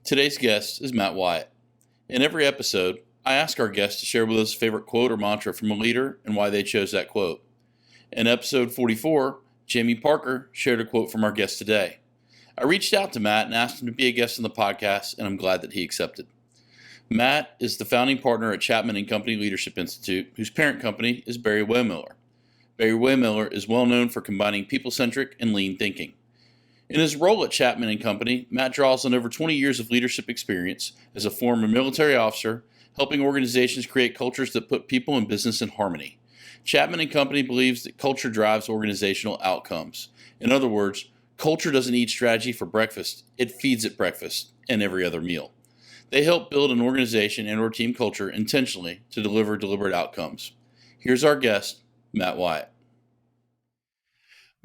Today's guest is Matt Whiat. In every episode, I ask our guests to share with us a favorite quote or mantra from a leader and why they chose that quote. In episode 44, Jamie Parker shared a quote from our guest today. I reached out to Matt and asked him to be a guest on the podcast, and I'm glad that he accepted. Matt is the founding partner at Chapman Co Leadership Institute, whose parent company is Barry-Wehmiller. Barry-Wehmiller is well known for combining people-centric and lean thinking. In his role at Chapman and Co, Matt draws on over 20 years of leadership experience as a former military officer, helping organizations create cultures that put people and business in harmony. Chapman and Co believes that culture drives organizational outcomes. In other words, culture doesn't eat strategy for breakfast, it feeds it breakfast and every other meal. They help build an organization and/or team culture intentionally to deliver deliberate outcomes. Here's our guest, Matt Whiat.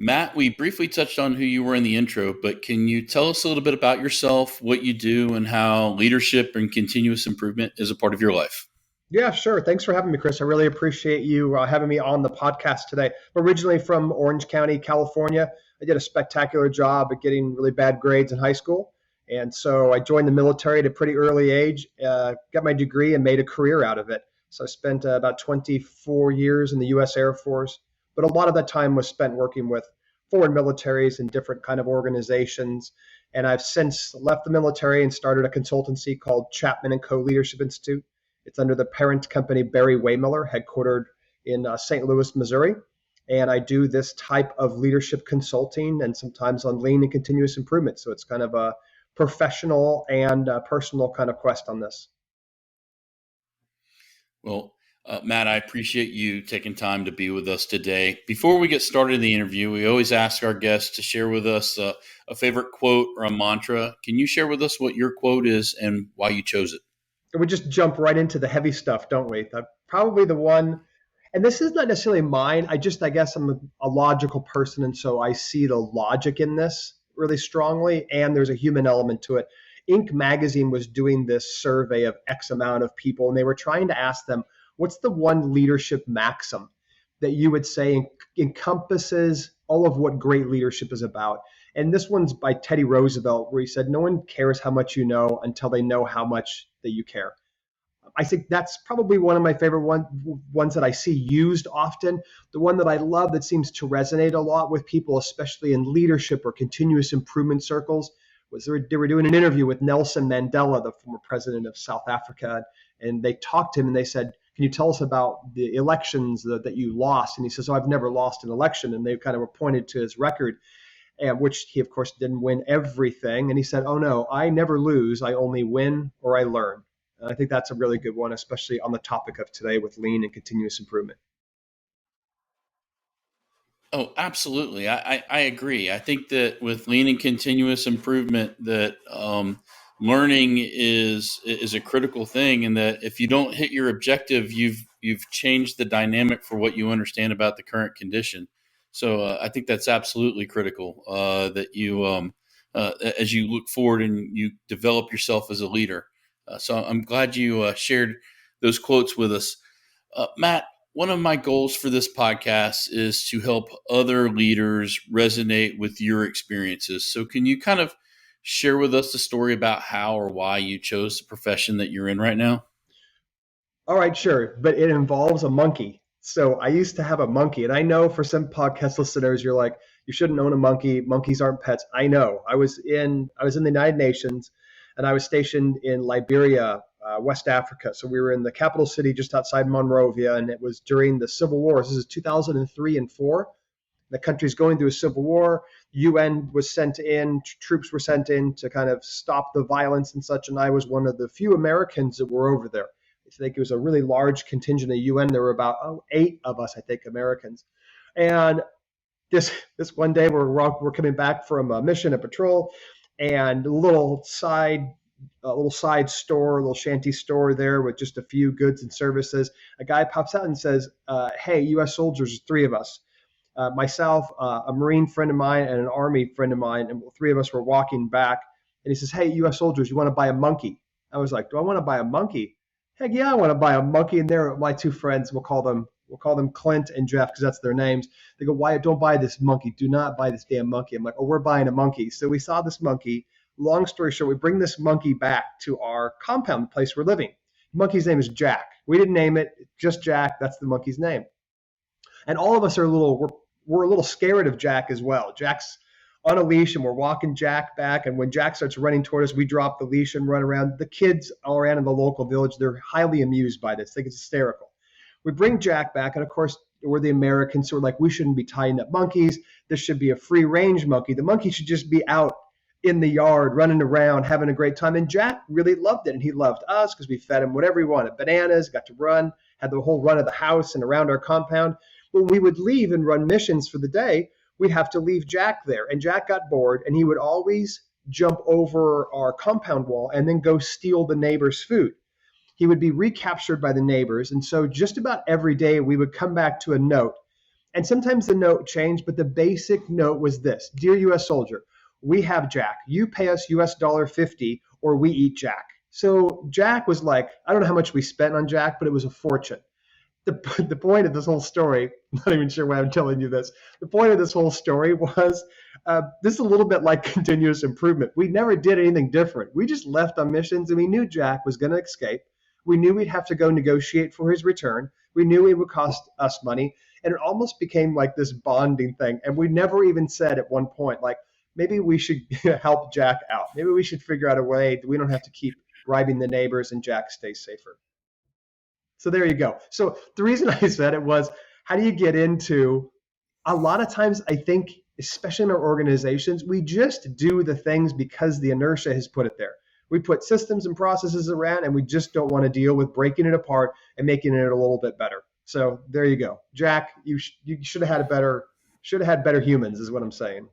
Matt, we briefly touched on who you were in the intro, but can you tell us a little bit about yourself, what you do, and how leadership and continuous improvement is a part of your life? Yeah, sure. Thanks for having me, Chris. I really appreciate you having me on the podcast today. I'm originally from Orange County, California. I did a spectacular job at getting really bad grades in high school. And so I joined the military at a pretty early age, got my degree and made a career out of it. So I spent about 24 years in the U.S. Air Force. But a lot of that time was spent working with foreign militaries and different kind of organizations. And I've since left the military and started a consultancy called Chapman Co Leadership Institute. It's under the parent company Barry-Wehmiller, headquartered in St. Louis, Missouri. And I do this type of leadership consulting and sometimes on lean and continuous improvement. So it's kind of a professional and personal kind of quest on this. Well, Matt, I appreciate you taking time to be with us today. Before we get started in the interview, we always ask our guests to share with us a favorite quote or a mantra. Can you share with us what your quote is and why you chose it? We just jump right into the heavy stuff, don't we? Probably the one, and this is not necessarily mine. I guess I'm a logical person, and so I see the logic in this really strongly, and there's a human element to it. Inc. magazine was doing this survey of X amount of people, and they were trying to ask them, what's the one leadership maxim that you would say encompasses all of what great leadership is about? And this one's by Teddy Roosevelt, where he said, no one cares how much you know until they know how much that you care. I think that's probably one of my favorite ones that I see used often. The one that I love that seems to resonate a lot with people, especially in leadership or continuous improvement circles, was they were doing an interview with Nelson Mandela, the former president of South Africa, and they talked to him and they said, can you tell us about the elections that you lost? And he says, I've never lost an election. And they kind of were pointed to his record, which he, of course, didn't win everything. And he said, oh, no, I never lose. I only win or I learn. And I think that's a really good one, especially on the topic of today with lean and continuous improvement. Oh, absolutely. I agree. I think that with lean and continuous improvement, that learning is a critical thing, and that if you don't hit your objective, you've changed the dynamic for what you understand about the current condition. So I think that's absolutely critical that you, as you look forward and you develop yourself as a leader. So I'm glad you shared those quotes with us. Matt, one of my goals for this podcast is to help other leaders resonate with your experiences. So can you kind of share with us the story about how or why you chose the profession that you're in right now? All right, sure. But it involves a monkey. So I used to have a monkey. And I know for some podcast listeners, you're like, you shouldn't own a monkey. Monkeys aren't pets. I know. I was in the United Nations, and I was stationed in Liberia, West Africa. So we were in the capital city just outside Monrovia, and it was during the Civil War. This is 2003 and 4. The country's going through a civil war. UN was sent in, troops were sent in to kind of stop the violence and such. And I was one of the few Americans that were over there. I think it was a really large contingent of UN. There were about 8 of us, I think, Americans. And this one day we're coming back from a mission, a patrol, and a little side store, a little shanty store there with just a few goods and services. A guy pops out and says, hey, U.S. soldiers, 3 of us. Myself, a Marine friend of mine, and an Army friend of mine, and 3 of us were walking back. And he says, hey, U.S. soldiers, you want to buy a monkey? I was like, do I want to buy a monkey? Heck yeah, I want to buy a monkey. And they're my 2 friends. We'll call them Clint and Jeff because that's their names. They go, Wyatt, don't buy this monkey. Do not buy this damn monkey. I'm like, oh, we're buying a monkey. So we saw this monkey long story short, we bring this monkey back to our compound, the place we're living. The monkey's name is Jack. We didn't name it, just Jack. That's the monkey's name. And all of us are we're a little scared of Jack as well. Jack's on a leash and we're walking Jack back. And when Jack starts running toward us, we drop the leash and run around. The kids all around in the local village, they're highly amused by this. They think it's hysterical. We bring Jack back, and of course, we're the Americans, so we're like, we shouldn't be tying up monkeys. This should be a free range monkey. The monkey should just be out in the yard, running around, having a great time. And Jack really loved it, and he loved us because we fed him whatever he wanted. Bananas, got to run, had the whole run of the house and around our compound. When we would leave and run missions for the day, we'd have to leave Jack there. And Jack got bored, and he would always jump over our compound wall and then go steal the neighbor's food. He would be recaptured by the neighbors. And so just about every day we would come back to a note. And sometimes the note changed, but the basic note was this: Dear U.S. soldier, we have Jack. You pay us US $1.50 or we eat Jack. So Jack was like, I don't know how much we spent on Jack, but it was a fortune. The point of this whole story, I'm not even sure why I'm telling you this. The point of this whole story was this is a little bit like continuous improvement. We never did anything different. We just left on missions, and we knew Jack was going to escape. We knew we'd have to go negotiate for his return. We knew it would cost us money. And it almost became like this bonding thing. And we never even said at one point, like, maybe we should help Jack out. Maybe we should figure out a way that we don't have to keep bribing the neighbors and Jack stays safer. So there you go. So the reason I said it was, how do you get into, a lot of times I think, especially in our organizations, we just do the things because the inertia has put it there. We put systems and processes around, and we just don't want to deal with breaking it apart and making it a little bit better. So there you go. Jack, you should have had better humans, is what I'm saying.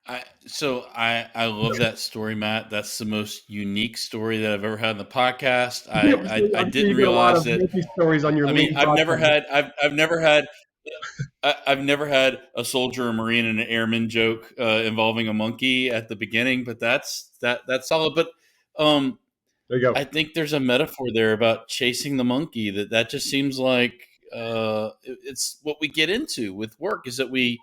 I love that story, Matt. That's the most unique story that I've ever had in the podcast. I didn't realize that. Stories on your I've never had a soldier, a Marine, and an airman joke involving a monkey at the beginning, but that's solid. But there you go. I think there's a metaphor there about chasing the monkey. That just seems like it's what we get into with work, is that we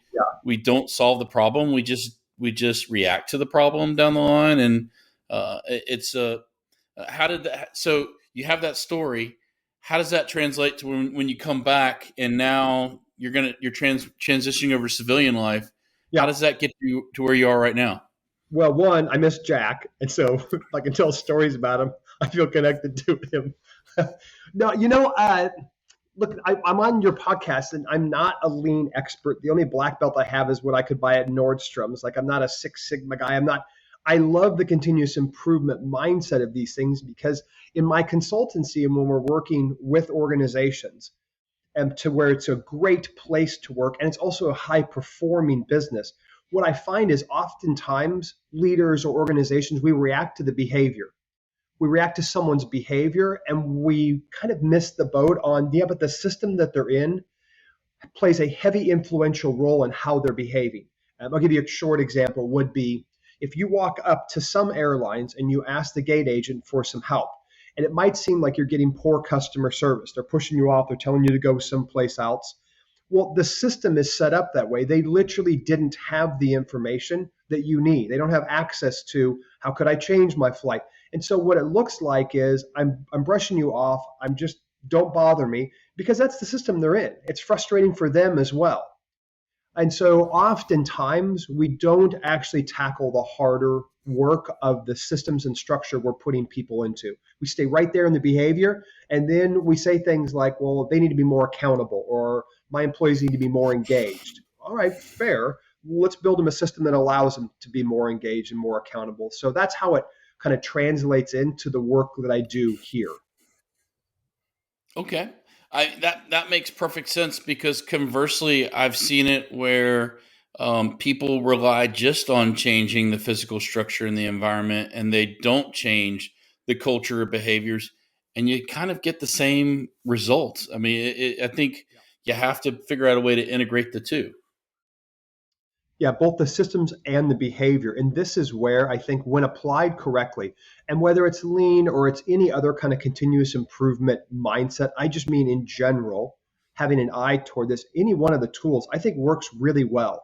don't solve the problem. We just react to the problem down the line, and how did that? So you have that story. How does that translate to when you come back and now you're transitioning over civilian life? Yeah. How does that get you to where you are right now? Well, one, I miss Jack, and so if I can tell stories about him, I feel connected to him. No, look, I'm on your podcast, and I'm not a lean expert. The only black belt I have is what I could buy at Nordstrom's. Like, I'm not a Six Sigma guy. I love the continuous improvement mindset of these things, because in my consultancy and when we're working with organizations, and to where it's a great place to work, and it's also a high performing business, what I find is oftentimes leaders or organizations, we react to the behavior. We react to someone's behavior, and we kind of miss the boat on, but the system that they're in plays a heavy influential role in how they're behaving. I'll give you a short example would be, if you walk up to some airlines and you ask the gate agent for some help, and it might seem like you're getting poor customer service. They're pushing you off. They're telling you to go someplace else. Well, the system is set up that way. They literally didn't have the information that you need. They don't have access to, how could I change my flight? And so what it looks like is, I'm brushing you off. Don't bother me, because that's the system they're in. It's frustrating for them as well. And so oftentimes we don't actually tackle the harder work of the systems and structure we're putting people into. We stay right there in the behavior, and then we say things like, well, they need to be more accountable, or my employees need to be more engaged. All right, fair. Let's build them a system that allows them to be more engaged and more accountable. So that's how it kind of translates into the work that I do here. Okay. That makes perfect sense, because conversely, I've seen it where people rely just on changing the physical structure in the environment, and they don't change the culture or behaviors, and you kind of get the same results. I mean, I think you have to figure out a way to integrate the two. Yeah, both the systems and the behavior. And this is where I think, when applied correctly, and whether it's lean or it's any other kind of continuous improvement mindset, I just mean in general, having an eye toward this, any one of the tools I think works really well.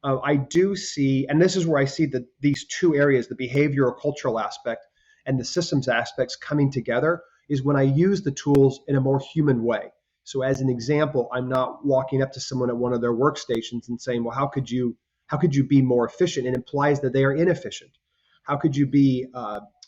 I do see, and this is where I see these two areas, the behavioral cultural aspect and the systems aspects coming together, is when I use the tools in a more human way. So as an example, I'm not walking up to someone at one of their workstations and saying, well, how could you be more efficient? It implies that they are inefficient. How could you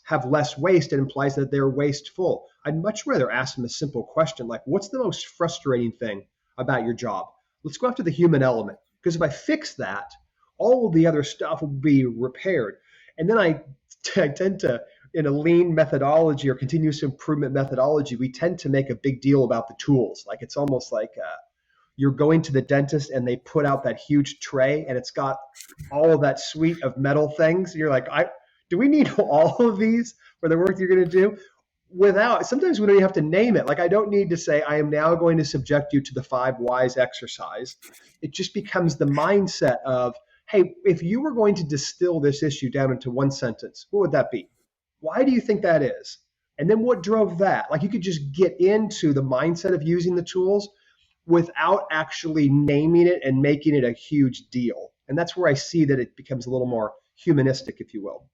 have less waste? It implies that they're wasteful. I'd much rather ask them a simple question like, what's the most frustrating thing about your job? Let's go after the human element. Because if I fix that, all of the other stuff will be repaired. And then I tend to, in a lean methodology or continuous improvement methodology, we tend to make a big deal about the tools. Like it's almost like you're going to the dentist and they put out that huge tray and it's got all of that suite of metal things. You're like, do we need all of these for the work you're going to do? Sometimes we don't even have to name it. Like I don't need to say, I am now going to subject you to the 5 whys exercise. It just becomes the mindset of, hey, if you were going to distill this issue down into one sentence, what would that be? Why do you think that is? And then what drove that? Like you could just get into the mindset of using the tools without actually naming it and making it a huge deal. And that's where I see that it becomes a little more humanistic, if you will.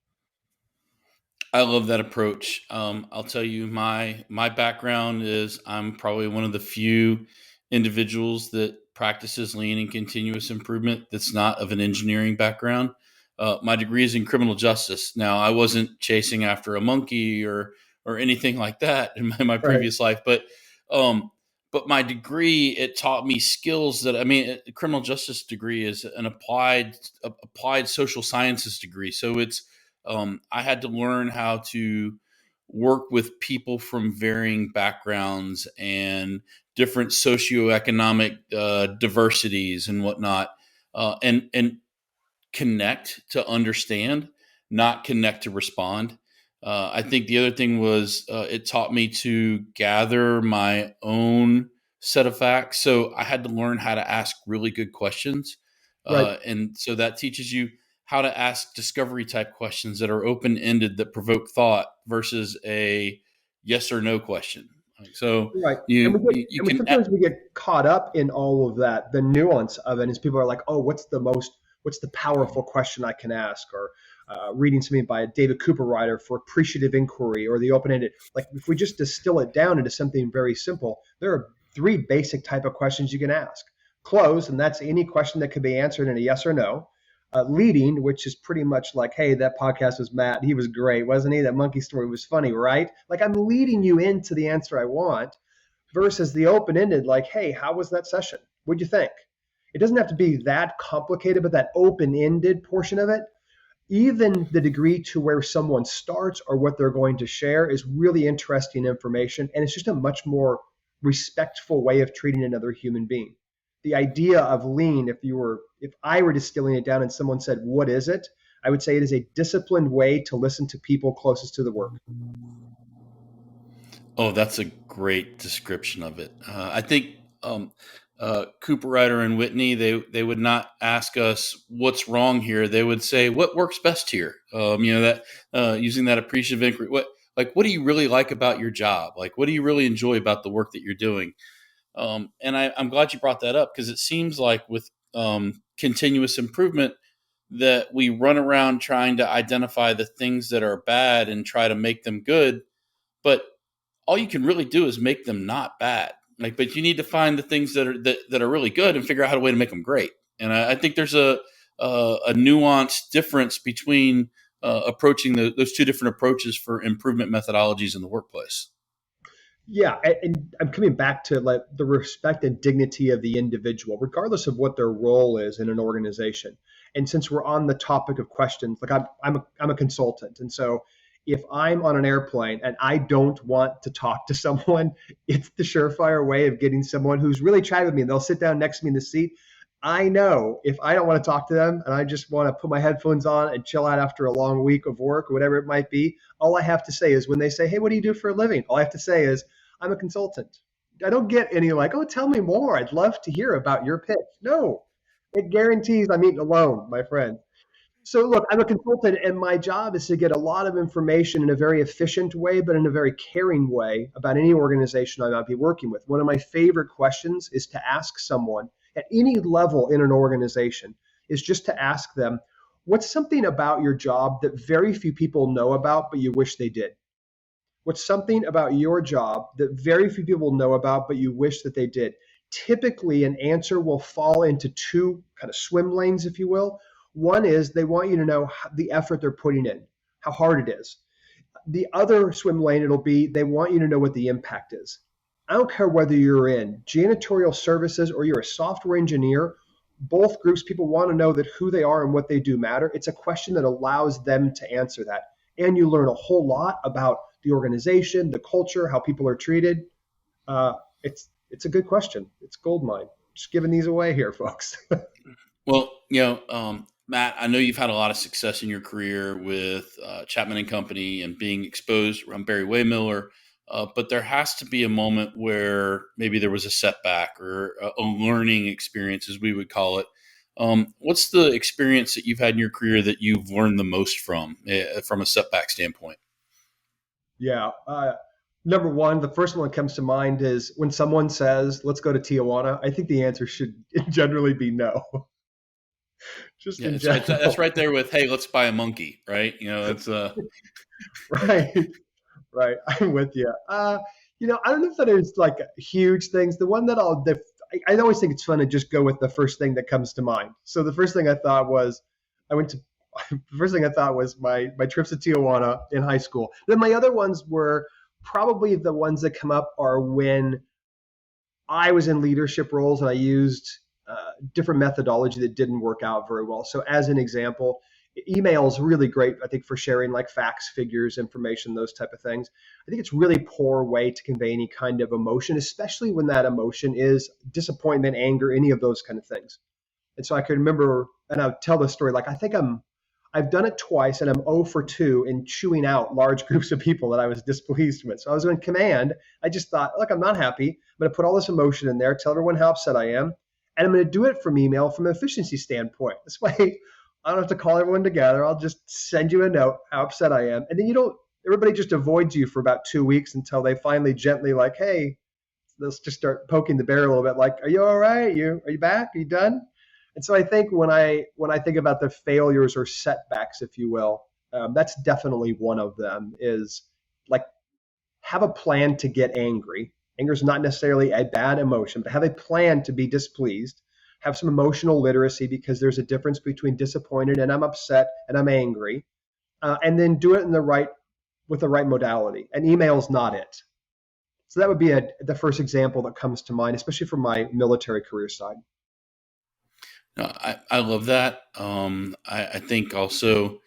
I love that approach. I'll tell you, my background is I'm probably one of the few individuals that practices lean and continuous improvement that's not of an engineering background. My degree is in criminal justice. Now, I wasn't chasing after a monkey or anything like that in my previous life, but my degree, it taught me skills that, a criminal justice degree is an applied social sciences degree. So it's, I had to learn how to work with people from varying backgrounds and different socioeconomic diversities and whatnot, and connect to understand, not connect to respond. I think the other thing was it taught me to gather my own set of facts. So I had to learn how to ask really good questions. Right. And so that teaches you how to ask discovery type questions that are open ended, that provoke thought versus a yes or no question. So Right. And you can. sometimes we get caught up in all of that. The nuance of it is people are like, oh, what's the powerful question I can ask? Or reading something by David Cooperrider for appreciative inquiry or the open-ended. Like if we just distill it down into something very simple, there are 3 basic type of questions you can ask. Close, and that's any question that can be answered in a yes or no. Leading, which is pretty much like, hey, that podcast was Matt. He was great, wasn't he? That monkey story was funny, right? Like I'm leading you into the answer I want versus the open-ended, like, hey, how was that session? What'd you think? It doesn't have to be that complicated, but that open-ended portion of it, even the degree to where someone starts or what they're going to share is really interesting information. And it's just a much more respectful way of treating another human being. The idea of lean, if I were distilling it down and someone said, what is it? I would say it is a disciplined way to listen to people closest to the work. Oh, that's a great description of it. I think Cooper Ryder and Whitney, they would not ask us what's wrong here. They would say what works best here. Using that appreciative inquiry. What do you really like about your job? Like, what do you really enjoy about the work that you're doing? And I'm glad you brought that up because it seems like with continuous improvement that we run around trying to identify the things that are bad and try to make them good, but all you can really do is make them not bad. But you need to find the things that are really good and figure out how to way to make them great. And I think there's a nuanced difference between approaching those 2 different approaches for improvement methodologies in the workplace. Yeah, and I'm coming back to like the respect and dignity of the individual, regardless of what their role is in an organization. And since we're on the topic of questions, like I'm a consultant, and so if I'm on an airplane and I don't want to talk to someone, it's the surefire way of getting someone who's really chatting with me, and they'll sit down next to me in the seat. I know if I don't want to talk to them and I just want to put my headphones on and chill out after a long week of work or whatever it might be, all I have to say is when they say, hey, what do you do for a living? All I have to say is, I'm a consultant. I don't get any like, oh, tell me more. I'd love to hear about your pitch. No, it guarantees I'm eating alone, my friend. So look, I'm a consultant and my job is to get a lot of information in a very efficient way, but in a very caring way about any organization I might be working with. One of my favorite questions is to ask someone at any level in an organization, is just to ask them, what's something about your job that very few people know about, but you wish they did? What's something about your job that very few people know about, but you wish that they did? Typically, an answer will fall into two kind of swim lanes, if you will. One is they want you to know the effort they're putting in, how hard it is. The other swim lane, it'll be they want you to know what the impact is. I don't care whether you're in janitorial services or you're a software engineer, both groups, people want to know that who they are and what they do matter. It's a question that allows them to answer that. And you learn a whole lot about the organization, the culture, how people are treated. It's a good question. It's goldmine. Just giving these away here, folks. Well, Matt, I know you've had a lot of success in your career with Chapman and Company and being exposed around Barry-Wehmiller, but there has to be a moment where maybe there was a setback or a learning experience, as we would call it. What's the experience that you've had in your career that you've learned the most from a setback standpoint? Yeah. Number one, the first one that comes to mind is when someone says, let's go to Tijuana, I think the answer should generally be no. Just in general. That's right there with, hey, let's buy a monkey, right? It's right. Right. I'm with you. I don't know if that is like huge things. The one that I always think it's fun to just go with the first thing that comes to mind. So the first thing I thought was my trips to Tijuana in high school. Then my other ones were probably the ones that come up are when I was in leadership roles and I used different methodology that didn't work out very well. So as an example, email is really great, I think, for sharing like facts, figures, information, those type of things. I think it's really poor way to convey any kind of emotion, especially when that emotion is disappointment, anger, any of those kind of things. And so I could remember, and I'll tell the story, like I've done it twice and I'm 0 for 2 in chewing out large groups of people that I was displeased with. So I was in command. I just thought, look, I'm not happy. I'm going to put all this emotion in there, tell everyone how upset I am. And I'm going to do it from email from an efficiency standpoint. This way, I don't have to call everyone together. I'll just send you a note how upset I am. And then everybody just avoids you for about 2 weeks until they finally gently like, hey, let's just start poking the bear a little bit. Like, are you all right? Are you back? Are you done? And so I think when I think about the failures or setbacks, if you will, that's definitely one of them is like have a plan to get angry. Anger is not necessarily a bad emotion, but have a plan to be displeased. Have some emotional literacy because there's a difference between disappointed and I'm upset and I'm angry. And then do it with the right modality. And email is not it. So that would be the first example that comes to mind, especially from my military career side. No, I love that. I think also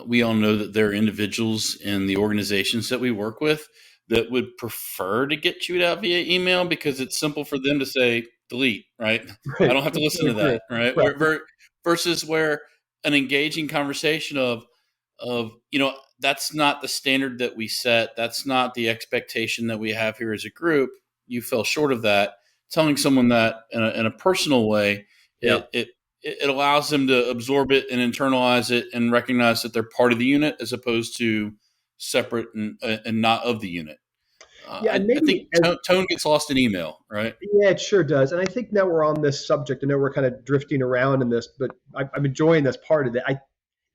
we all know that there are individuals in the organizations that we work with that would prefer to get chewed out via email because it's simple for them to say delete, right? Right. I don't have to listen to that, right? Right. Versus where an engaging conversation of that's not the standard that we set. That's not the expectation that we have here as a group. You fell short of that. Telling someone that in a personal way, Yeah. it allows them to absorb it and internalize it and recognize that they're part of the unit as opposed to separate and not of the unit. Yeah, and I think tone gets lost in email, right? Yeah, it sure does. And I think now we're on this subject. I know we're kind of drifting around in this, but I'm enjoying this part of it.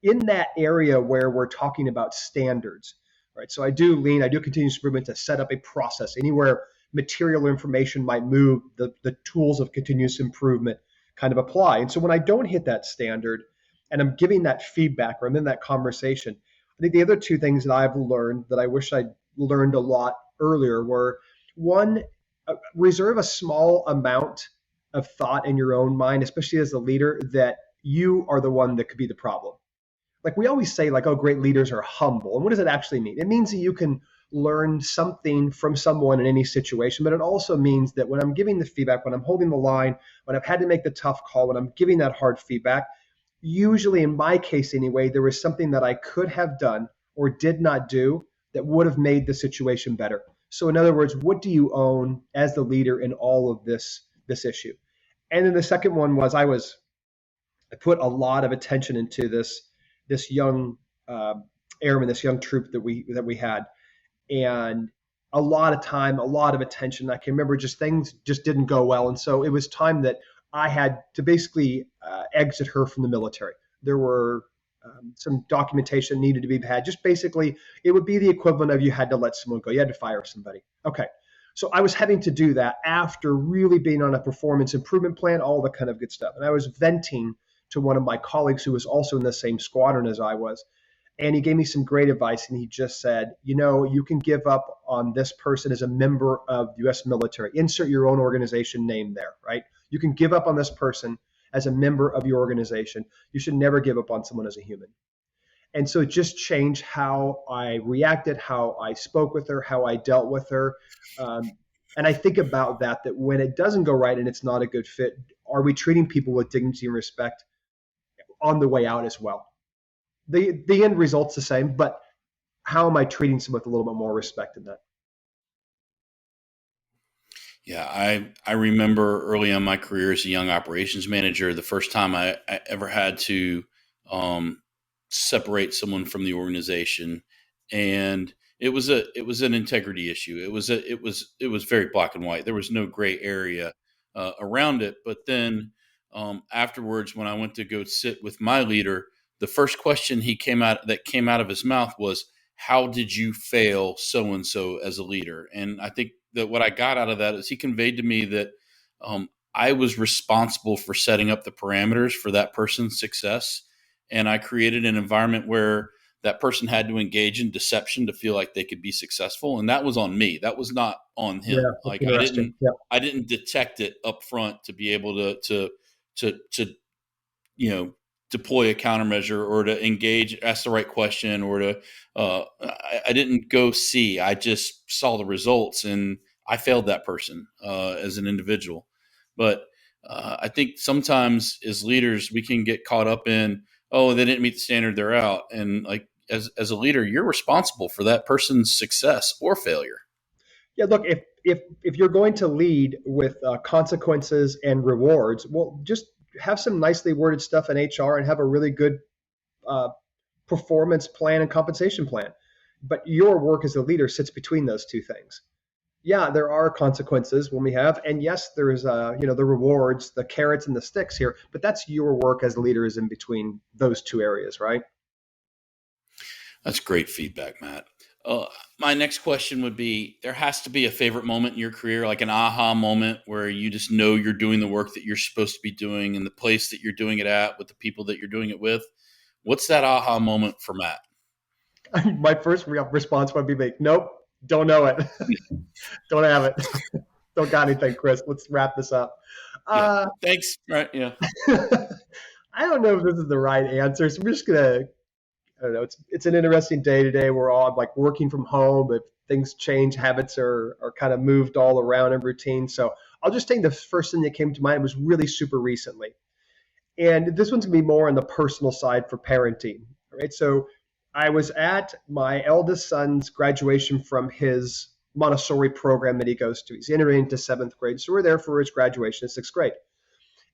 In that area where we're talking about standards, right? So I do continuous improvement to set up a process anywhere material information might move, the tools of continuous improvement kind of apply. And so when I don't hit that standard and I'm giving that feedback or I'm in that conversation, I think the other two things that I've learned that I wish I'd learned a lot earlier were one, reserve a small amount of thought in your own mind, especially as a leader, that you are the one that could be the problem. Like we always say, like, oh, great leaders are humble. And what does it actually mean? It means that you can learn something from someone in any situation, but it also means that when I'm giving the feedback, when I'm holding the line, when I've had to make the tough call, when I'm giving that hard feedback, usually in my case anyway, there was something that I could have done or did not do that would have made the situation better. So in other words, what do you own as the leader in all of this issue? And then the second one was I put a lot of attention into this young airman, this young troop that we had, and a lot of time, a lot of attention. I can remember just things just didn't go well, and so it was time that I had to basically exit her from the military. There were some documentation needed to be had. Just basically, it would be the equivalent of you had to let someone go. You had to fire somebody. Okay. So I was having to do that after really being on a performance improvement plan, all the kind of good stuff. And I was venting to one of my colleagues who was also in the same squadron as I was. And he gave me some great advice. And he just said, you can give up on this person as a member of the U.S. military. Insert your own organization name there, right? You can give up on this person as a member of your organization. You should never give up on someone as a human. And so it just changed how I reacted, how I spoke with her, how I dealt with her. And I think about that when it doesn't go right and it's not a good fit, are we treating people with dignity and respect on the way out as well? The end result's the same, but how am I treating someone with a little bit more respect in that? Yeah, I remember early in my career as a young operations manager, the first time I ever had to separate someone from the organization, and it was an integrity issue. It was very black and white. There was no gray area around it. But then afterwards, when I went to go sit with my leader, the first question came out of his mouth was, "How did you fail so and so as a leader?" And I think that what I got out of that is he conveyed to me that I was responsible for setting up the parameters for that person's success. And I created an environment where that person had to engage in deception to feel like they could be successful. And that was on me. That was not on him. Yeah, Like yeah. I didn't detect it up front to be able to deploy a countermeasure or to engage, ask the right question, or to I didn't go see. I just saw the results, and I failed that person as an individual. But I think sometimes as leaders, we can get caught up in, oh, they didn't meet the standard, they're out. And like as a leader, you're responsible for that person's success or failure. Yeah, look, if you're going to lead with consequences and rewards, well, just have some nicely worded stuff in HR and have a really good performance plan and compensation plan. But your work as a leader sits between those two things. Yeah, there are consequences when we have, and yes, there's the rewards, the carrots and the sticks here, but that's your work as a leader is in between those two areas, right? That's great feedback, Matt. My next question would be, there has to be a favorite moment in your career, like an aha moment where you just know you're doing the work that you're supposed to be doing in the place that you're doing it at with the people that you're doing it with. What's that aha moment for Matt? My first response would be, nope, don't know it. Don't have it. Don't got anything, Chris. Let's wrap this up. Yeah. Thanks. Right. Yeah. I don't know if this is the right answer. So we're just going to, I don't know. It's an interesting day today. We're all like working from home, but things change. Habits are kind of moved all around in routine. So I'll just take the first thing that came to mind. It was really super recently. And this one's going to be more on the personal side for parenting. Right. So I was at my eldest son's graduation from his Montessori program that he goes to. He's entering into 7th grade. So we're there for his graduation in 6th grade.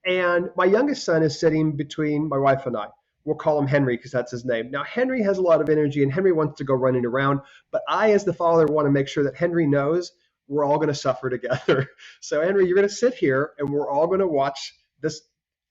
And my youngest son is sitting between my wife and I. We'll call him Henry because that's his name. Now, Henry has a lot of energy and Henry wants to go running around. But I, as the father, want to make sure that Henry knows we're all going to suffer together. So, Henry, you're going to sit here and we're all going to watch this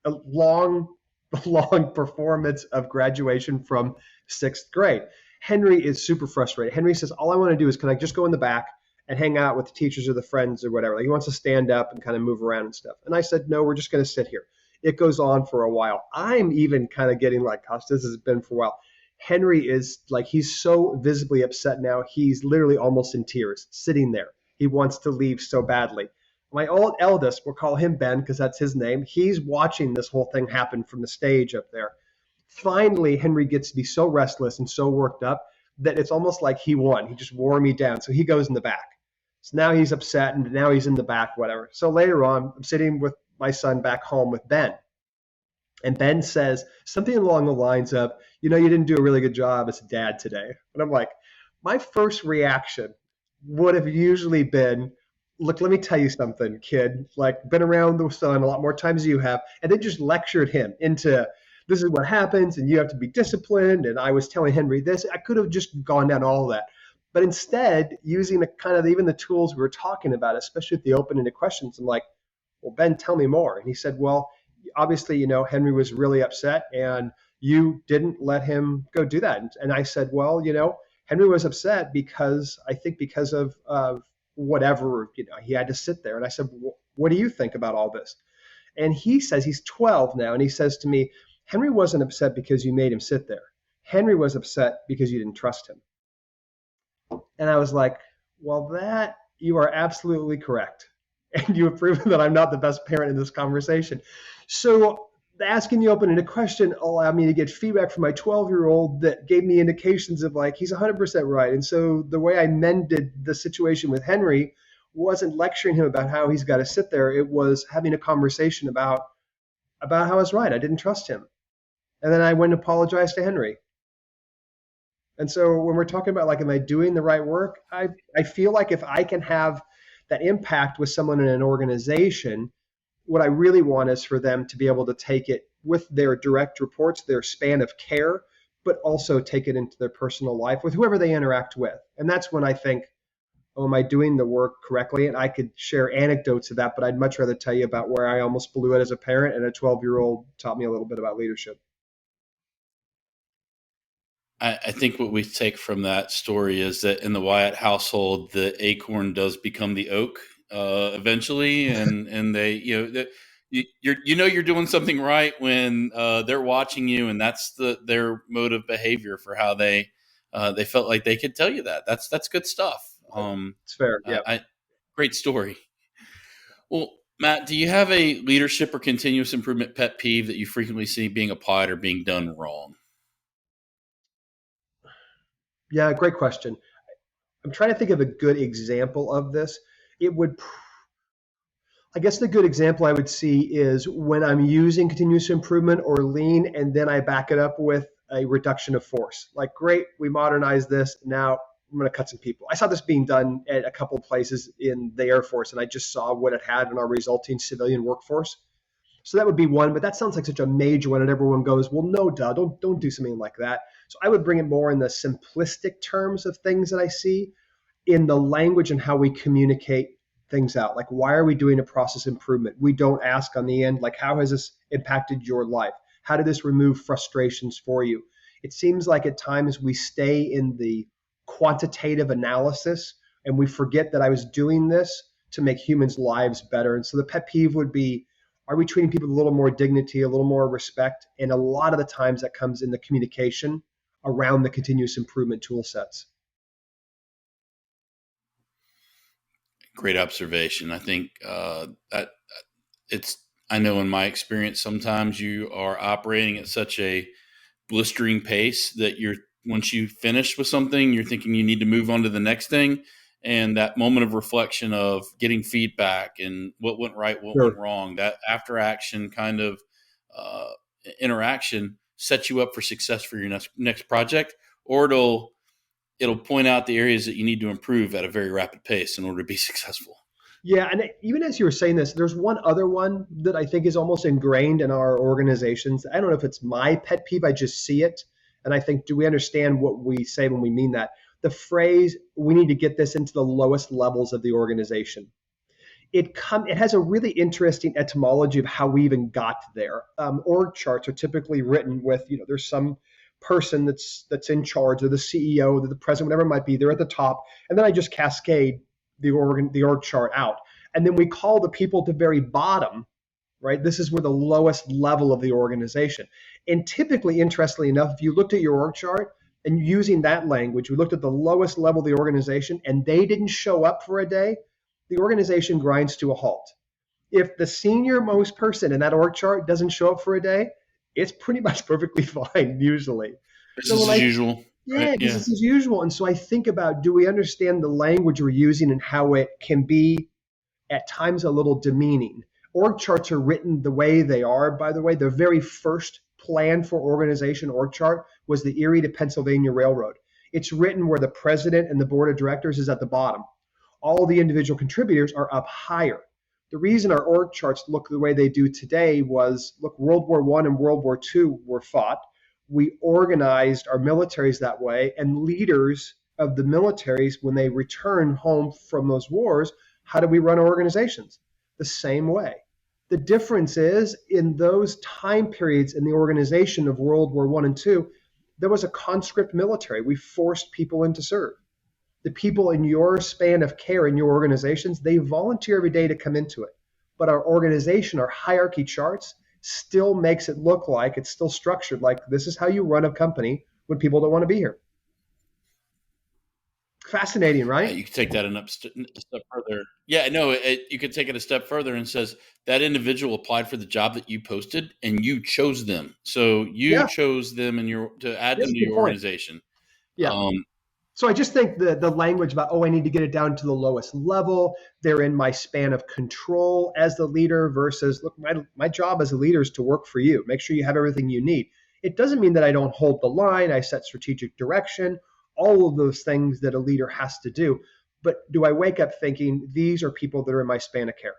long performance of graduation from 6th grade. Henry is super frustrated. Henry says, all I want to do is, can I just go in the back and hang out with the teachers or the friends or whatever? Like, he wants to stand up and kind of move around and stuff. And I said, no, we're just going to sit here. It goes on for a while. I'm even kind of getting like, gosh, this has been for a while. Henry is like, he's so visibly upset now. He's literally almost in tears, sitting there. He wants to leave so badly. My eldest, we'll call him Ben because that's his name. He's watching this whole thing happen from the stage up there. Finally, Henry gets to be so restless and so worked up that it's almost like he won. He just wore me down. So he goes in the back. So now he's upset and now he's in the back, whatever. So later on, I'm sitting with my son back home with Ben. And Ben says something along the lines of, you didn't do a really good job as a dad today. And I'm like, my first reaction would have usually been, look, let me tell you something, kid. Like, been around the sun a lot more times than you have. And then just lectured him into, this is what happens and you have to be disciplined. And I was telling Henry this. I could have just gone down all of that. But instead, using the kind of even the tools we were talking about, especially at the open-ended questions, I'm like, well, Ben, tell me more. And he said, well, obviously, Henry was really upset and you didn't let him go do that. And I said, well, Henry was upset because of whatever, he had to sit there. And I said, what do you think about all this? And he says, he's 12 now. And he says to me, Henry wasn't upset because you made him sit there. Henry was upset because you didn't trust him. And I was like, well, you are absolutely correct. And you have proven that I'm not the best parent in this conversation. So asking the open-ended question allowed me to get feedback from my 12-year-old that gave me indications of like, he's 100% right. And so the way I mended the situation with Henry wasn't lecturing him about how he's got to sit there. It was having a conversation about how I was right. I didn't trust him. And then I went and apologized to Henry. And so when we're talking about like, am I doing the right work? I feel like if I can have that impact with someone in an organization, what I really want is for them to be able to take it with their direct reports, their span of care, but also take it into their personal life with whoever they interact with. And that's when I think, oh, am I doing the work correctly? And I could share anecdotes of that, but I'd much rather tell you about where I almost blew it as a parent and a 12-year-old taught me a little bit about leadership. I think what we take from that story is that in the Whiat household, the acorn does become the oak eventually, and they, you're doing something right when they're watching you, and that's their mode of behavior for how they felt like they could tell you that. That's good stuff. It's fair. Yeah. Great story. Well, Matt, do you have a leadership or continuous improvement pet peeve that you frequently see being applied or being done wrong? Yeah, great question. I'm trying to think of a good example of this. I guess the good example I would see is when I'm using continuous improvement or lean, and then I back it up with a reduction of force. Like, great, we modernized this. Now I'm going to cut some people. I saw this being done at a couple of places in the Air Force, and I just saw what it had in our resulting civilian workforce. So that would be one, but that sounds like such a major one, and everyone goes, well, no, duh, don't do something like that. So I would bring it more in the simplistic terms of things that I see in the language and how we communicate things out. Like, why are we doing a process improvement? We don't ask on the end, like, how has this impacted your life? How did this remove frustrations for you? It seems like at times we stay in the quantitative analysis and we forget that I was doing this to make humans' lives better. And so the pet peeve would be, are we treating people with a little more dignity, a little more respect? And a lot of the times that comes in the communication around the continuous improvement tool sets. Great observation. I think I know in my experience, sometimes you are operating at such a blistering pace that once you finish with something, you're thinking you need to move on to the next thing. And that moment of reflection of getting feedback and what went right, what went wrong, that after action kind of interaction sets you up for success for your next project, or it'll point out the areas that you need to improve at a very rapid pace in order to be successful. Yeah, and even as you were saying this, there's one other one that I think is almost ingrained in our organizations. I don't know if it's my pet peeve, I just see it. And I think, do we understand what we say when we mean that? The phrase, we need to get this into the lowest levels of the organization. It has a really interesting etymology of how we even got there. Org charts are typically written with, there's some person that's in charge, or the CEO, or the president, whatever it might be, they're at the top. And then I just cascade the org chart out. And then we call the people at the very bottom, right? This is where the lowest level of the organization. And typically, interestingly enough, if you looked at your org chart and using that language, we looked at the lowest level of the organization and they didn't show up for a day, the organization grinds to a halt. If the senior most person in that org chart doesn't show up for a day, it's pretty much perfectly fine usually. Business as usual. Yeah, right? Business as usual. And so I think about, do we understand the language we're using and how it can be at times a little demeaning? Org charts are written the way they are, by the way. The very first plan for organization org chart was the Erie to Pennsylvania Railroad. It's written where the president and the board of directors is at the bottom. All the individual contributors are up higher. The reason our org charts look the way they do today was, look, World War I and World War II were fought. We organized our militaries that way, and leaders of the militaries, when they return home from those wars, how do we run our organizations? The same way. The difference is in those time periods in the organization of World War I and II, there was a conscript military. We forced people in to serve. The people in your span of care in your organizations, they volunteer every day to come into it. But our organization, our hierarchy charts, still makes it look like it's still structured like this is how you run a company when people don't want to be here. Fascinating, right? You could take that a step further. Yeah, no, you could take it a step further and says that individual applied for the job that you posted and you chose them. So you Yeah, chose them and to add that's them a to good your point. organization. Yeah. Um, So I just think the language about, oh, I need to get it down to the lowest level. They're in my span of control as the leader versus, look, my job as a leader is to work for you. Make sure you have everything you need. It doesn't mean that I don't hold the line. I set strategic direction, all of those things that a leader has to do. But do I wake up thinking these are people that are in my span of care?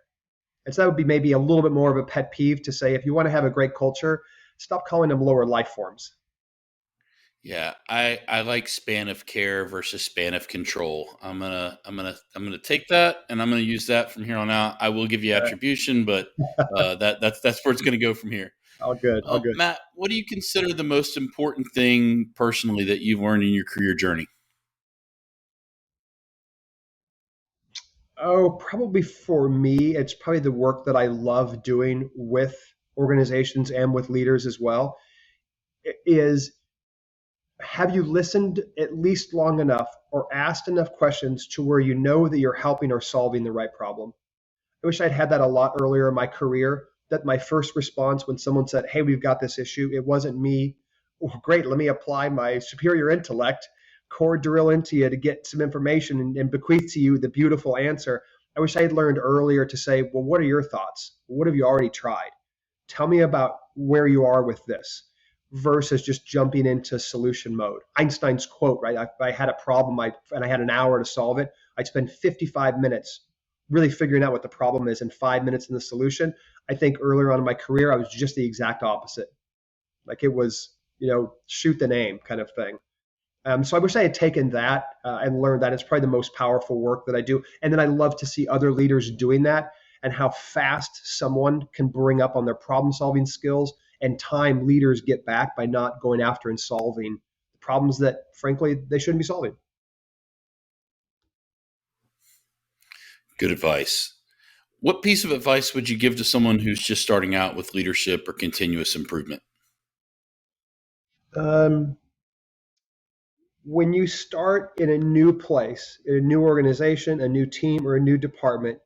And so that would be maybe a little bit more of a pet peeve to say, if you want to have a great culture, stop calling them lower life forms. yeah, I like span of care versus span of control. I'm gonna take that and I'm gonna use that from here on out. I will give you attribution, but that's where it's gonna go from here. All good, all good. Matt, what do you consider the most important thing personally that you've learned in your career journey? Oh, probably for me, it's probably the work that I love doing with organizations and with leaders as well. Is have you listened at least long enough or asked enough questions to where you know that you're helping or solving the right problem? I wish I'd had that a lot earlier in my career. That my first response when someone said, "Hey, we've got this issue," it wasn't me. Oh, great, let me apply my superior intellect, core drill into you to get some information and bequeath to you the beautiful answer. I wish I had learned earlier to say, "Well, what are your thoughts? What have you already tried? Tell me about where you are with this." Versus just jumping into solution mode. Einstein's quote, right? I had a problem and I had an hour to solve it. I'd spend 55 minutes really figuring out what the problem is and 5 minutes in the solution. I think earlier on in my career, I was just the exact opposite. Like it was, shoot the name kind of thing. So I wish I had taken that and learned that. It's probably the most powerful work that I do. And then I love to see other leaders doing that and how fast someone can bring up on their problem solving skills and time leaders get back by not going after and solving problems that, frankly, they shouldn't be solving. Good advice. What piece of advice would you give to someone who's just starting out with leadership or continuous improvement? Um, when you start in a new place, in a new organization, a new team, or a new department,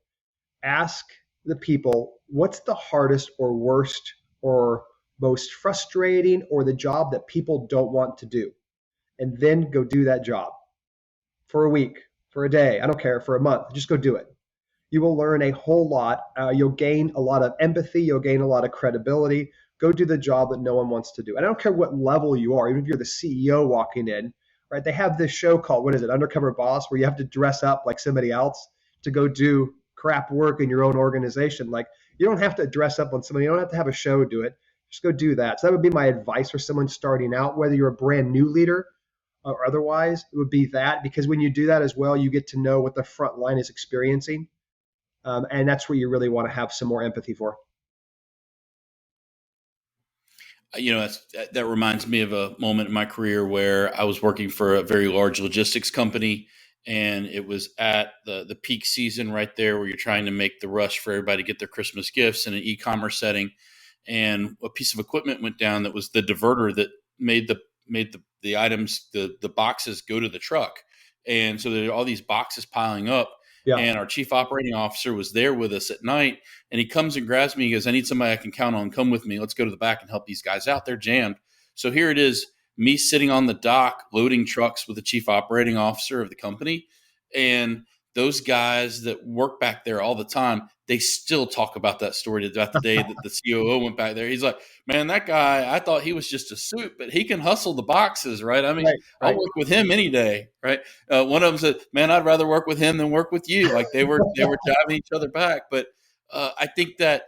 ask the people what's the hardest or worst or most frustrating or the job that people don't want to do. And then go do that job for a week, for a day, I don't care, for a month. Just go do it. You will learn a whole lot. You'll gain a lot of empathy. You'll gain a lot of credibility. Go do the job that no one wants to do. And I don't care what level you are, even if you're the CEO walking in, right? They have this show called, what is it, Undercover Boss, where you have to dress up like somebody else to go do crap work in your own organization. Like you don't have to dress up on somebody. You don't have to have a show do it. Just go do that. So that would be my advice for someone starting out, whether you're a brand new leader or otherwise, it would be that because when you do that as well, you get to know what the front line is experiencing and that's where you really want to have some more empathy for. That reminds me of a moment in my career where I was working for a very large logistics company, and it was at the peak season right there where you're trying to make the rush for everybody to get their Christmas gifts in an e-commerce setting. And a piece of equipment went down that was the diverter that made the items, the boxes go to the truck. And so there are all these boxes piling up. Yeah. And our chief operating officer was there with us at night, and he comes and grabs me. He goes, "I need somebody I can count on. Come with me. Let's go to the back and help these guys out. They're jammed." So here it is, me sitting on the dock loading trucks with the chief operating officer of the company. And those guys that work back there all the time, they still talk about that story about the day that the COO went back there. He's like, "Man, that guy, I thought he was just a suit, but he can hustle the boxes, right? I mean, Right, I'll right. work with him any day, right?" One of them said, "Man, I'd rather work with him than work with you." Like they were driving each other back. But I think that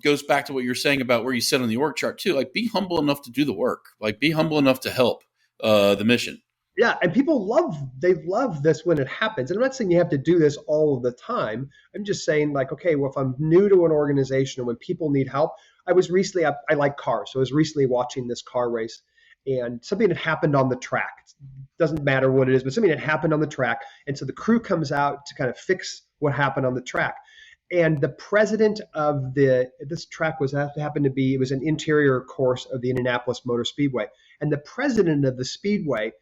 goes back to what you're saying about where you sit on the org chart too. Like, be humble enough to do the work. Like, be humble enough to help the mission. Yeah, and they love this when it happens. And I'm not saying you have to do this all of the time. I'm just saying, like, okay, well, if I'm new to an organization and when people need help, I like cars, so I was recently watching this car race, and something had happened on the track. It doesn't matter what it is, but something had happened on the track, and so the crew comes out to kind of fix what happened on the track. And the president of this track happened to be, it was an interior course of the Indianapolis Motor Speedway, and the president of the speedway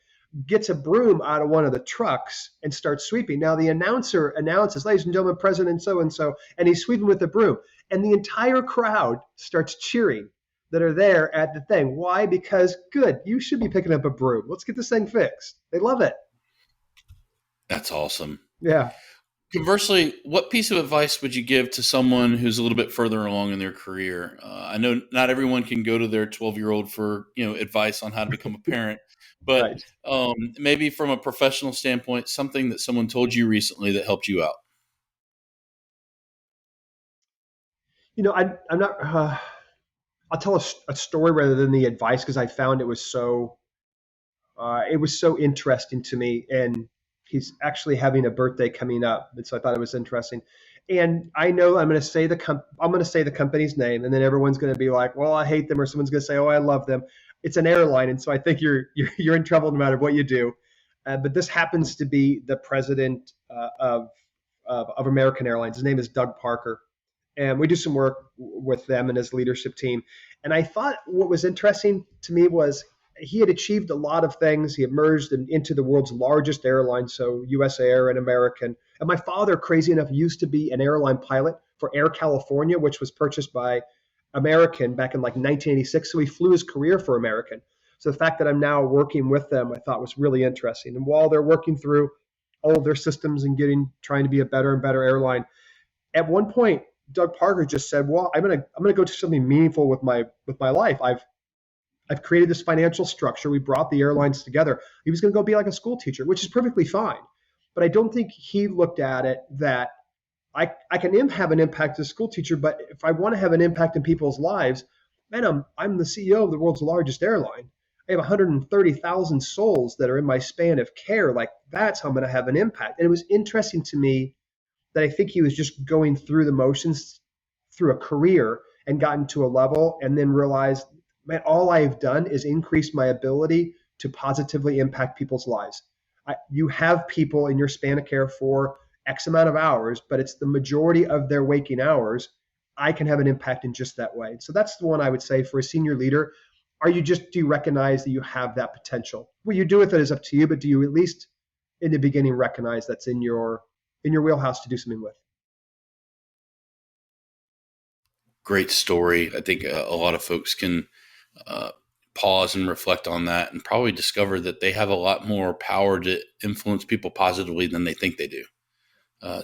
gets a broom out of one of the trucks and starts sweeping. Now the announcer announces, "Ladies and gentlemen, President so and so," and he's sweeping with the broom, and the entire crowd starts cheering that are there at the thing. Why? Because good, you should be picking up a broom. Let's get this thing fixed. They love it. That's awesome. Yeah. Conversely, what piece of advice would you give to someone who's a little bit further along in their career? I know not everyone can go to their 12-year-old for advice on how to become a parent, but Right. maybe from a professional standpoint, something that someone told you recently that helped you out. I'm not. I'll tell a story rather than the advice because I found it was so interesting to me. And he's actually having a birthday coming up, and so I thought it was interesting. And I know I'm going to say I'm going to say the company's name, and then everyone's going to be like, "Well, I hate them," or someone's going to say, "Oh, I love them." It's an airline, and so I think you're in trouble no matter what you do. But this happens to be the president of American Airlines. His name is Doug Parker, and we do some work with them and his leadership team. And I thought what was interesting to me was he had achieved a lot of things. He emerged into the world's largest airline, so US Air and American. And my father, crazy enough, used to be an airline pilot for Air California, which was purchased by American back in like 1986. So he flew his career for American. So the fact that I'm now working with them, I thought was really interesting. And while they're working through all of their systems and trying to be a better and better airline, at one point, Doug Parker just said, "Well, I'm gonna go to something meaningful with my life. I've created this financial structure. We brought the airlines together. He was going to go be like a school teacher, which is perfectly fine. But I don't think he looked at it that I can have an impact as a school teacher, but if I want to have an impact in people's lives, man, I'm the CEO of the world's largest airline. I have 130,000 souls that are in my span of care. Like that's how I'm going to have an impact." And it was interesting to me that I think he was just going through the motions through a career and gotten to a level and then realized, man, all I've done is increase my ability to positively impact people's lives. You have people in your span of care for X amount of hours, but it's the majority of their waking hours. I can have an impact in just that way. So that's the one I would say for a senior leader. Do you recognize that you have that potential? What you do with it is up to you, but do you at least in the beginning recognize that's in your wheelhouse to do something with? Great story. I think a lot of folks can uh, pause and reflect on that and probably discover that they have a lot more power to influence people positively than they think they do.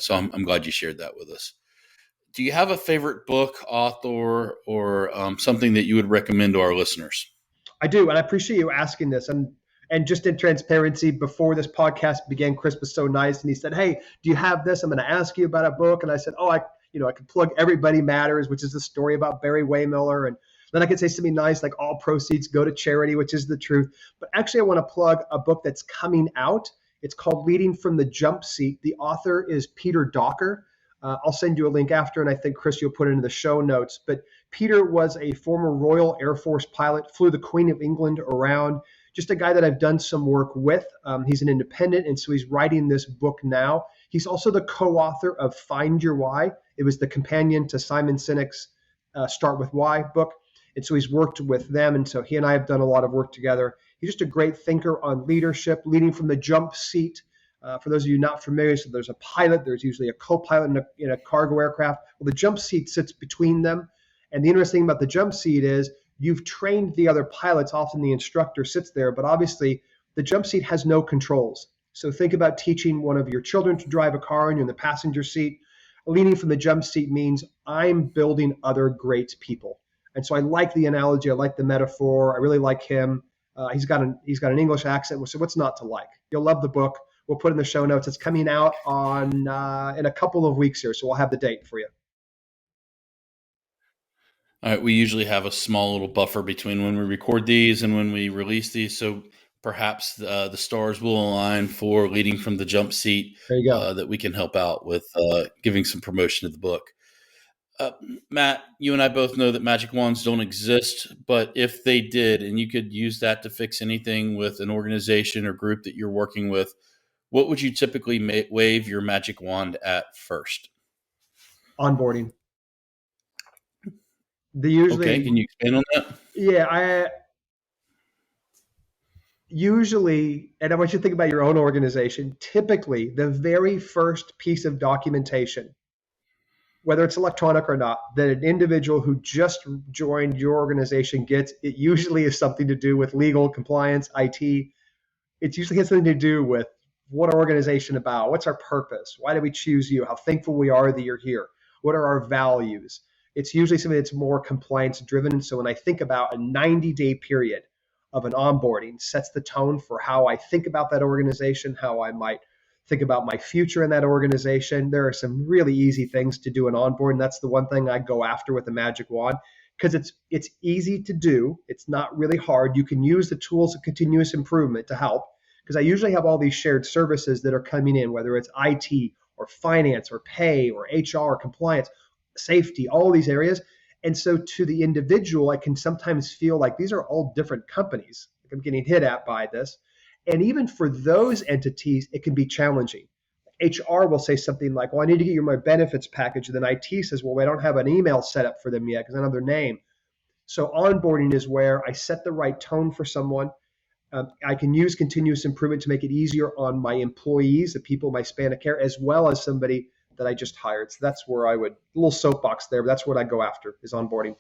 So I'm glad you shared that with us. Do you have a favorite book, author, or something that you would recommend to our listeners? I do, and I appreciate you asking this. And just in transparency, before this podcast began, Chris was so nice, and he said, "Hey, do you have this? I'm going to ask you about a book." And I said, "Oh, I could plug Everybody Matters, which is the story about Barry-Wehmiller, and then I could say something nice like all proceeds go to charity, which is the truth." But actually, I want to plug a book that's coming out. It's called Leading from the Jump Seat. The author is Peter Docker. I'll send you a link after, and I think, Chris, you'll put it into the show notes. But Peter was a former Royal Air Force pilot, flew the Queen of England around, just a guy that I've done some work with. He's an independent, and so he's writing this book now. He's also the co-author of Find Your Why. It was the companion to Simon Sinek's Start With Why book. And so he's worked with them, and so he and I have done a lot of work together. He's just a great thinker on leadership, leading from the jump seat. For those of you not familiar, so there's a pilot, there's usually a co-pilot in a cargo aircraft. Well, the jump seat sits between them. And the interesting thing about the jump seat is you've trained the other pilots. Often the instructor sits there, but obviously the jump seat has no controls. So think about teaching one of your children to drive a car and you're in the passenger seat. Leading from the jump seat means I'm building other great people. And so I like the analogy. I like the metaphor. I really like him. He's got an English accent. So what's not to like? You'll love the book. We'll put it in the show notes. It's coming out on in a couple of weeks here, so we'll have the date for you. All right, we usually have a small little buffer between when we record these and when we release these. So perhaps the stars will align for leading from the jump seat, There you go. that we can help out with giving some promotion to the book. Matt, you and I both know that magic wands don't exist, but if they did, and you could use that to fix anything with an organization or group that you're working with, what would you typically wave your magic wand at first? Onboarding. Okay, can you expand on that? Yeah, I usually, and I want you to think about your own organization, typically the very first piece of documentation, whether it's electronic or not, that an individual who just joined your organization gets, it usually is something to do with legal, compliance, IT. It usually has something to do with what our organization about, what's our purpose, why did we choose you, how thankful we are that you're here, what are our values. It's usually something that's more compliance driven. So when I think about a 90-day period of an onboarding, sets the tone for how I think about that organization, how I might think about my future in that organization. There are some really easy things to do in onboarding. That's the one thing I go after with the magic wand, because it's easy to do. It's not really hard. You can use the tools of continuous improvement to help, because I usually have all these shared services that are coming in, whether it's IT or finance or pay or HR or compliance, safety, all these areas. And so to the individual, I can sometimes feel like these are all different companies. Like I'm getting hit at by this. And even for those entities, it can be challenging. HR will say something like, well, I need to get you my benefits package. And then IT says, well, I don't have an email set up for them yet because I don't know their name. So onboarding is where I set the right tone for someone. I can use continuous improvement to make it easier on my employees, the people in my span of care, as well as somebody that I just hired. So that's where I would, a little soapbox there, but that's what I go after is onboarding.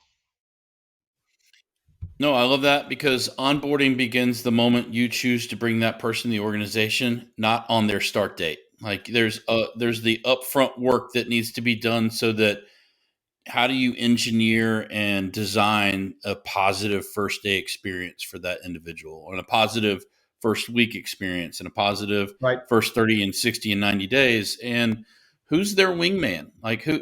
No, I love that, because onboarding begins the moment you choose to bring that person to the organization, not on their start date. Like there's the upfront work that needs to be done, so that how do you engineer and design a positive first day experience for that individual, and a positive first week experience, and a positive Right. first 30 and 60 and 90 days. And who's their wingman? Like who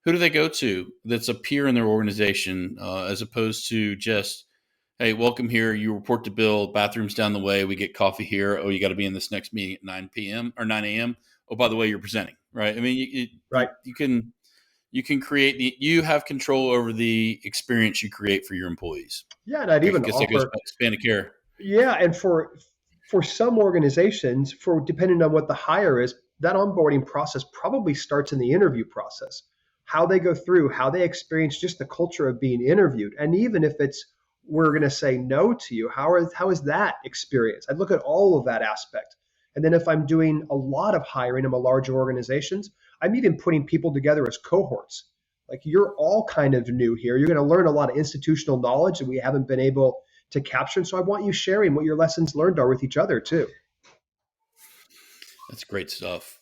do they go to that's a peer in their organization, as opposed to just, hey, welcome here. You report to Bill. Bathrooms down the way. We get coffee here. Oh, you got to be in this next meeting at 9 p.m. or 9 a.m. Oh, by the way, you're presenting, right? I mean, Right. you can create you have control over the experience you create for your employees. Yeah, and I'd I even guess that goes offer, back to span of care. yeah, and for some organizations, for depending on what the hire is, that onboarding process probably starts in the interview process. How they go through, how they experience just the culture of being interviewed. And even if it's we're going to say no to you, how is that experience? I'd look at all of that aspect. And then if I'm doing a lot of hiring in a larger organizations, I'm even putting people together as cohorts. Like you're all kind of new here. You're going to learn a lot of institutional knowledge that we haven't been able to capture. And so I want you sharing what your lessons learned are with each other too. That's great stuff.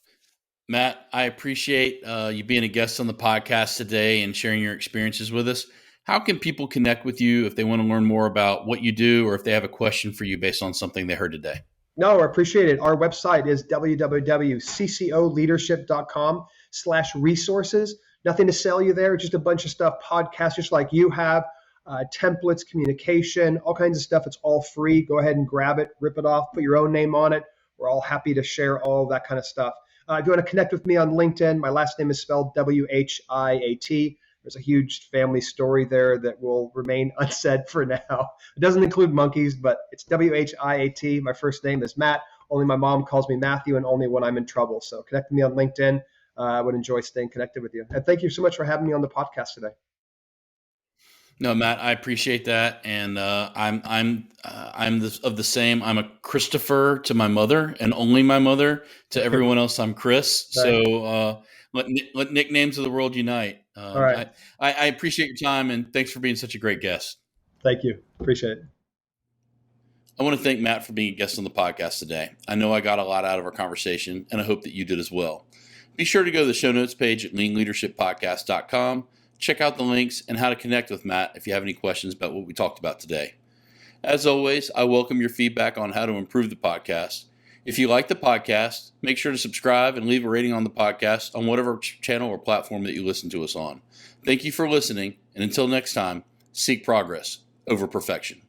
Matt, I appreciate you being a guest on the podcast today and sharing your experiences with us. How can people connect with you if they want to learn more about what you do, or if they have a question for you based on something they heard today? No, I appreciate it. Our website is www.ccoleadership.com/resources. Nothing to sell you there, just a bunch of stuff, podcasts just like you have, templates, communication, all kinds of stuff. It's all free. Go ahead and grab it, rip it off, put your own name on it. We're all happy to share all of that kind of stuff. If you want to connect with me on LinkedIn, my last name is spelled Whiat. There's a huge family story there that will remain unsaid for now. It doesn't include monkeys, but it's Whiat. My first name is Matt. Only my mom calls me Matthew, and only when I'm in trouble. So connect with me on LinkedIn. I would enjoy staying connected with you. And thank you so much for having me on the podcast today. No, Matt, I appreciate that, and I'm of the same. I'm a Christopher to my mother, and only my mother. To everyone else, I'm Chris. Right. So let nicknames of the world unite. All right. I appreciate your time, and thanks for being such a great guest. Thank you. Appreciate it. I want to thank Matt for being a guest on the podcast today. I know I got a lot out of our conversation, and I hope that you did as well. Be sure to go to the show notes page at leanleadershippodcast.com. Check out the links and how to connect with Matt if you have any questions about what we talked about today. As always, I welcome your feedback on how to improve the podcast. If you like the podcast, make sure to subscribe and leave a rating on the podcast on whatever channel or platform that you listen to us on. Thank you for listening, and until next time, seek progress over perfection.